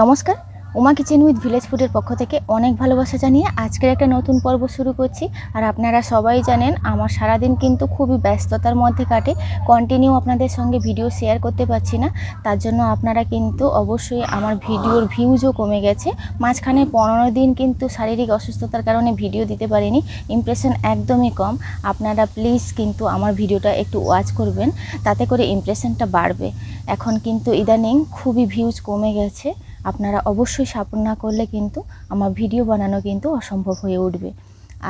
নমস্কার, Uma kitchen with village ফুডের পক্ষ থেকে অনেক ভালোবাসা জানিয়ে আজকের একটা নতুন পর্ব শুরু করছি। আর আপনারা সবাই জানেন আমার সারাদিন কিন্তু খুবই ব্যস্ততার মধ্যে কাটে, কন্টিনিউ আপনাদের সঙ্গে ভিডিও শেয়ার করতে পারছি না। তার জন্য আপনারা কিন্তু অবশ্যই আমার ভিডিওর ভিউজও কমে গেছে। মাঝখানে 15 দিন কিন্তু শারীরিক অসুস্থতার কারণে ভিডিও দিতে পারিনি, ইমপ্রেশন একদমই কম। আপনারা প্লিজ কিন্তু আমার ভিডিওটা একটু ওয়াচ করবেন, তাতে করে ইমপ্রেশনটা বাড়বে। এখন কিন্তু ইদানিং খুবই ভিউজ কমে গেছে। আপনারা অবশ্যই সাপোর্ট না করলে কিন্তু আমার ভিডিও বানানো কিন্তু অসম্ভব হয়ে উঠবে।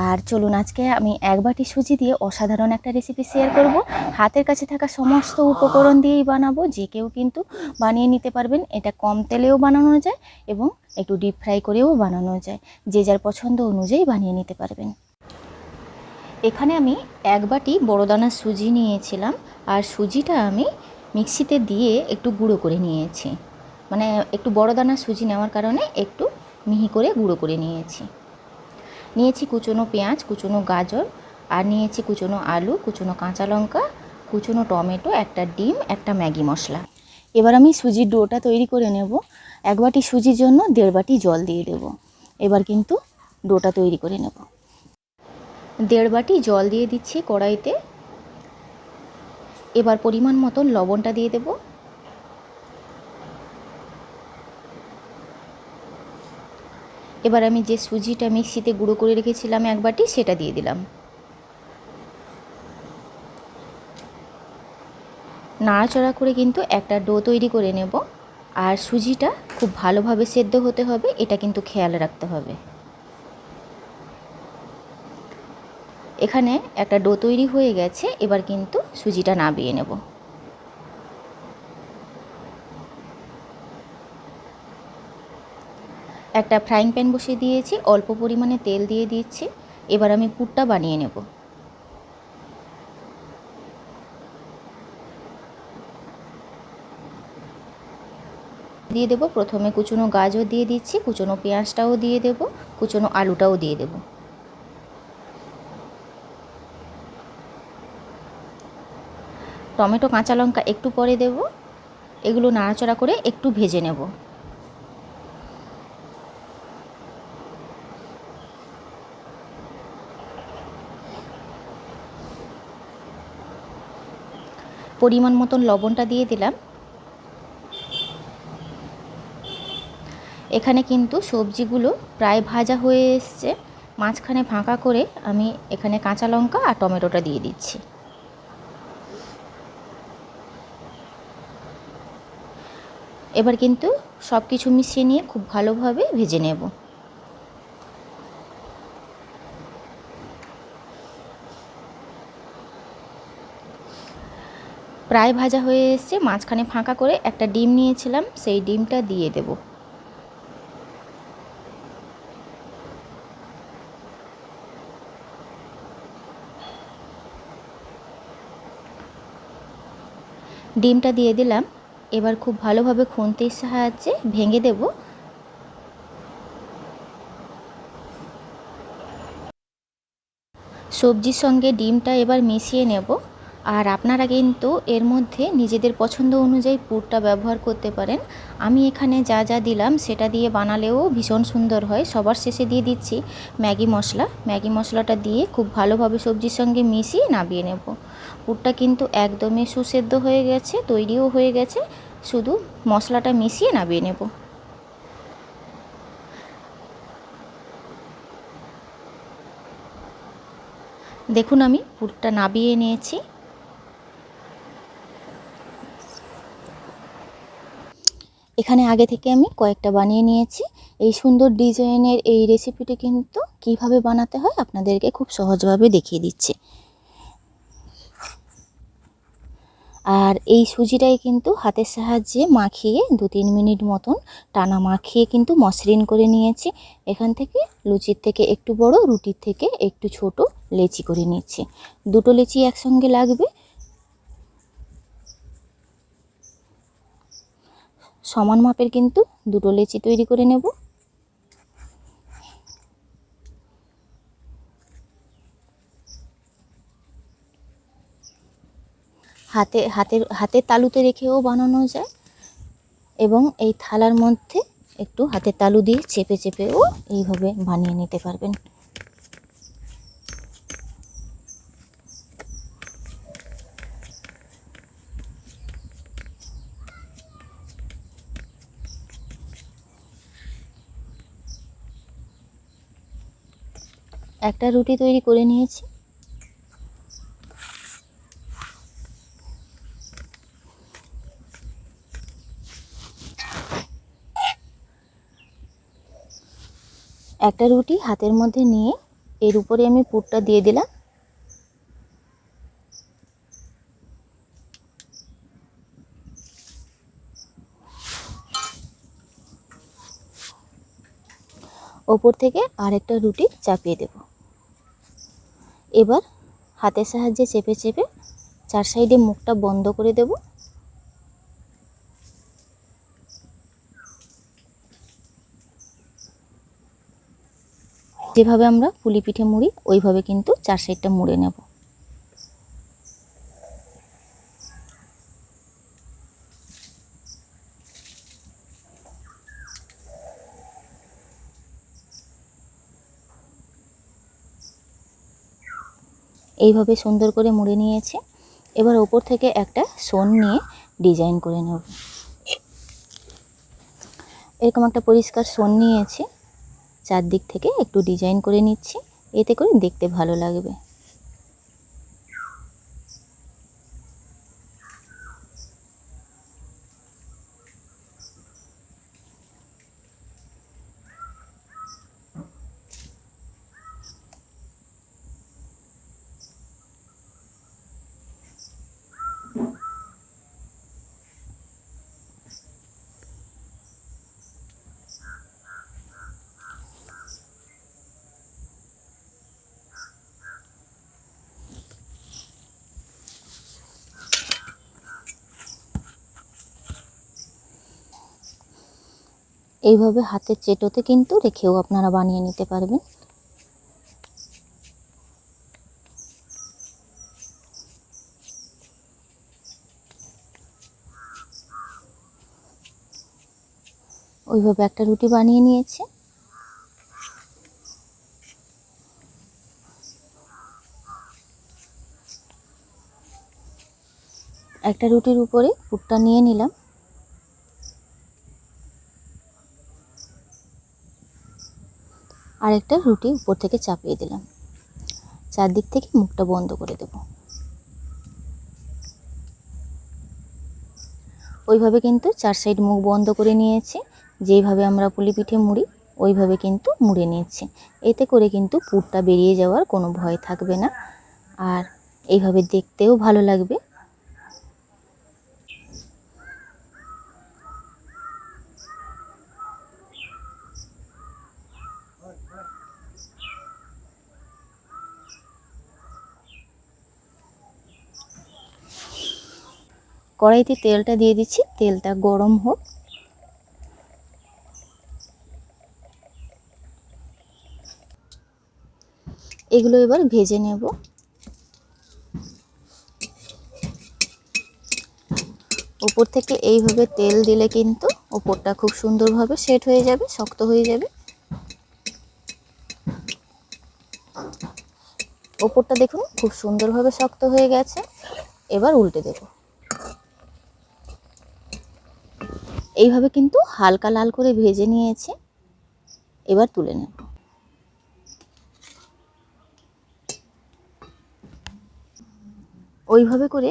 আর চলুন, আজকে আমি 1 বাটি সুজি দিয়ে অসাধারণ একটা রেসিপি শেয়ার করব। হাতের কাছে থাকা সমস্ত উপকরণ দিয়েই বানাবো, যে কেউ কিন্তু বানিয়ে নিতে পারবেন। এটা কম তেলেও বানানো যায় এবং একটু ডিপ ফ্রাই করেও বানানো যায়, যে যার পছন্দ অনুযায়ী বানিয়ে নিতে পারবেন। এখানে আমি 1 বাটি বড় দানার সুজি নিয়েছিলাম, আর সুজিটা আমি মিক্সিতে দিয়ে একটু গুঁড়ো করে নিয়েছি। মানে একটু বড় দানার সুজি নেওয়ার কারণে একটু মিহি করে গুঁড়ো করে নিয়েছি কুচনো পেঁয়াজ, কুচনো গাজর, আর নিয়েছি কুচনো আলু, কুচনো কাঁচা লঙ্কা, কুচনো টমেটো, একটা ডিম, একটা ম্যাগি মশলা। এবার আমি সুজির ডোটা তৈরি করে নেব। 1 বাটি সুজির জন্য 1.5 বাটি জল দিয়ে দেব। এবার কিন্তু ডোটা তৈরি করে নেব। 1.5 বাটি জল দিয়ে দিচ্ছি কড়াইতে। এবার পরিমাণ মতন লবণটা দিয়ে দেব। এবার আমি যে সুজিটা মিক্সিতে গুঁড়ো করে রেখেছিলাম 1 বাটি, সেটা দিয়ে দিলাম। নাড়াচাড়া করে কিন্তু একটা ডো তৈরি করে নেব। আর সুজিটা খুব ভালোভাবে সেদ্ধ হতে হবে, এটা কিন্তু খেয়াল রাখতে হবে। এখানে একটা ডো তৈরি হয়ে গেছে, এবার কিন্তু সুজিটা নামিয়ে নেব। একটা ফ্রাইং প্যান বসিয়ে দিয়েছি, অল্প পরিমাণে তেল দিয়ে দিচ্ছি। এবার আমি পুরটা বানিয়ে নেব। দিয়ে দেব প্রথমে কুচনো গাজর দিয়ে দিচ্ছি, কুচনো পেঁয়াজটাও দিয়ে দেব, কুচনো আলুটাও দিয়ে দেব। টমেটো, কাঁচা লঙ্কা একটু পরে দেব। এগুলো নাড়াচাড়া করে একটু ভেজে নেব। পরিমাণ মতন লবণটা দিয়ে দিলাম। এখানে কিন্তু সবজিগুলো প্রায় ভাজা হয়ে এসছে। মাঝখানে ফাঁকা করে আমি এখানে কাঁচা লঙ্কা আর টমেটোটা দিয়ে দিচ্ছি। এবার কিন্তু সব কিছু মিশিয়ে নিয়ে খুব ভালোভাবে ভেজে নেব। প্রায় ভাজা হয়ে এসছে। মাঝখানে ফাঁকা করে একটা ডিম নিয়েছিলাম, সেই ডিমটা দিয়ে দেব। ডিমটা দিয়ে দিলাম। এবার খুব ভালোভাবে খুন্তির সাহায্যে ভেঙে দেব। সবজির সঙ্গে ডিমটা এবার মিশিয়ে নেব। আর আপনারা কিন্তু এর মধ্যে নিজেদের পছন্দ অনুযায়ী পুরটা ব্যবহার করতে পারেন। আমি এখানে যা যা দিলাম সেটা দিয়ে বানালেও ভীষণ সুন্দর হয়। সবার শেষে দিয়ে দিচ্ছি ম্যাগি মশলা। ম্যাগি মশলাটা দিয়ে খুব ভালোভাবে সবজির সঙ্গে মিশিয়ে নামিয়ে নেব। পুরটা কিন্তু একদমই সুসেদ্ধ হয়ে গেছে, তৈরিও হয়ে গেছে। শুধু মশলাটা মিশিয়ে নামিয়ে নেব। দেখুন আমি পুরটা নামিয়ে নিয়েছি। এখানে আগে থেকে আমি কয়েকটা বানিয়ে নিয়েছি। এই সুন্দর ডিজাইনের এই রেসিপিটি কিন্তু কিভাবে বানাতে হয় আপনাদেরকে খুব সহজভাবে দেখিয়ে দিচ্ছি। আর এই সুজিটাই কিন্তু হাতের সাহায্যে মাখিয়ে 2-3 মিনিট মতন টানা মাখিয়ে কিন্তু মসৃণ করে নিয়েছি। এখান থেকে লুচির থেকে একটু বড়, রুটির থেকে একটু ছোট লেচি করে নিচ্ছি। দুটো লেচি একসঙ্গে লাগবে। সমান মাপের কিন্তু দুটো লেচি তৈরি করে নেব। হাতের তালুতে রেখেও বানানো যায়, এবং এই থালার মধ্যে একটু হাতের তালু দিয়ে চেপে চেপেও এইভাবে বানিয়ে নিতে পারবেন। একটা রুটি তৈরি করে নিয়েছি। একটা রুটি হাতের মধ্যে নিয়ে এর উপরে আমি পুরটা দিয়ে দিলাম। ওপর থেকে আরেকটা রুটি চাপিয়ে দেব। এবার হাতের সাহায্যে চেপে চেপে চার সাইডে মুখটা বন্ধ করে দেব। যেভাবে আমরা পুলি পিঠে মুড়ি ওইভাবে কিন্তু চার সাইডটা মুড়ে নেব। এইভাবে সুন্দর করে মুড়ে নিয়েছি। এবার ওপর থেকে একটা সোন নিয়ে ডিজাইন করে নেব। এরকম একটা পরিষ্কার সোন নিয়েছি, চারদিক থেকে একটু ডিজাইন করে নিচ্ছি, এতে করে দেখতে ভালো লাগবে। এইভাবে হাতের চেটোতে কিন্তু রেখেও আপনারা বানিয়ে নিতে পারবেন। ওইভাবে একটা রুটি বানিয়ে নিয়েছি। একটা রুটির উপরে পুরটা নিয়ে নিলাম। আরেকটা রুটি উপর থেকে চাপিয়ে দিলাম। চারদিক থেকে মুখটা বন্ধ করে দেব। ওইভাবে কিন্তু চার সাইড মুখ বন্ধ করে নিয়েছি। যেইভাবে আমরা পুলি পিঠে মুড়ি ওইভাবে কিন্তু মুড়ে নিয়েছি। এতে করে কিন্তু পুরটা বেরিয়ে যাওয়ার কোনো ভয় থাকবে না, আর এইভাবে দেখতেও ভালো লাগবে। কড়াইতে তেলটা দিয়ে দিচ্ছি, তেলটা গরম হোক। এগুলো এবার ভেজে নেব। উপর থেকে এইভাবে তেল দিলে কিন্তু উপরটা খুব সুন্দরভাবে সেট হয়ে যাবে, শক্ত হয়ে যাবে। উপরটা দেখুন খুব সুন্দরভাবে শক্ত হয়ে গেছে। এবার উল্টে দেব। এইভাবে কিন্তু হালকা লাল করে ভেজে নিয়েছি। এবার তুলে নেব। ওইভাবে করে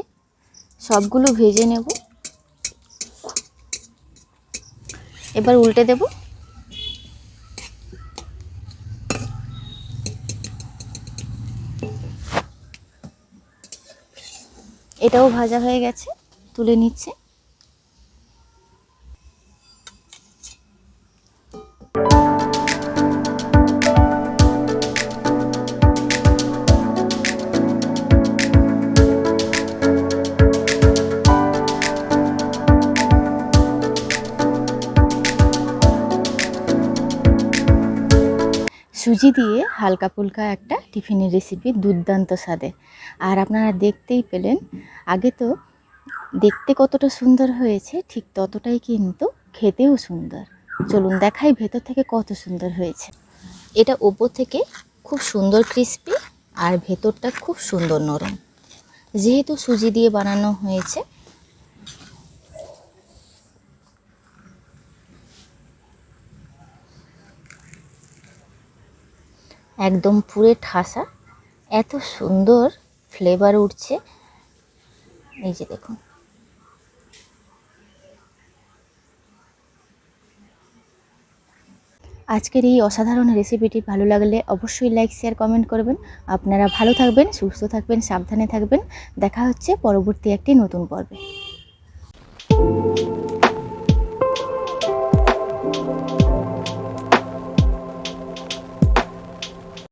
সবগুলো ভেজে নেব। এবার উল্টে দেব। এটাও ভাজা হয়ে গেছে, তুলে নিচ্ছে। সুজি দিয়ে হালকা ফুলকা একটা টিফিনের রেসিপি, দুর্দান্ত স্বাদে। আর আপনারা দেখতেই পেলেন, আগে তো দেখতে কতটা সুন্দর হয়েছে, ঠিক ততটাই কিন্তু খেতেও সুন্দর। চলুন দেখাই ভেতর থেকে কত সুন্দর হয়েছে। এটা ওপর থেকে খুব সুন্দর ক্রিস্পি আর ভেতরটা খুব সুন্দর নরম, যেহেতু সুজি দিয়ে বানানো হয়েছে। একদম পুরে ঠাসা, এত সুন্দর ফ্লেভার উঠছে। এই যে দেখুন। আজকের এই অসাধারণ রেসিপিটি ভালো লাগলে অবশ্যই লাইক শেয়ার কমেন্ট করবেন। আপনারা ভালো থাকবেন, সুস্থ থাকবেন, সাবধানে থাকবেন। দেখা হচ্ছে পরবর্তী একটি নতুন পর্বে।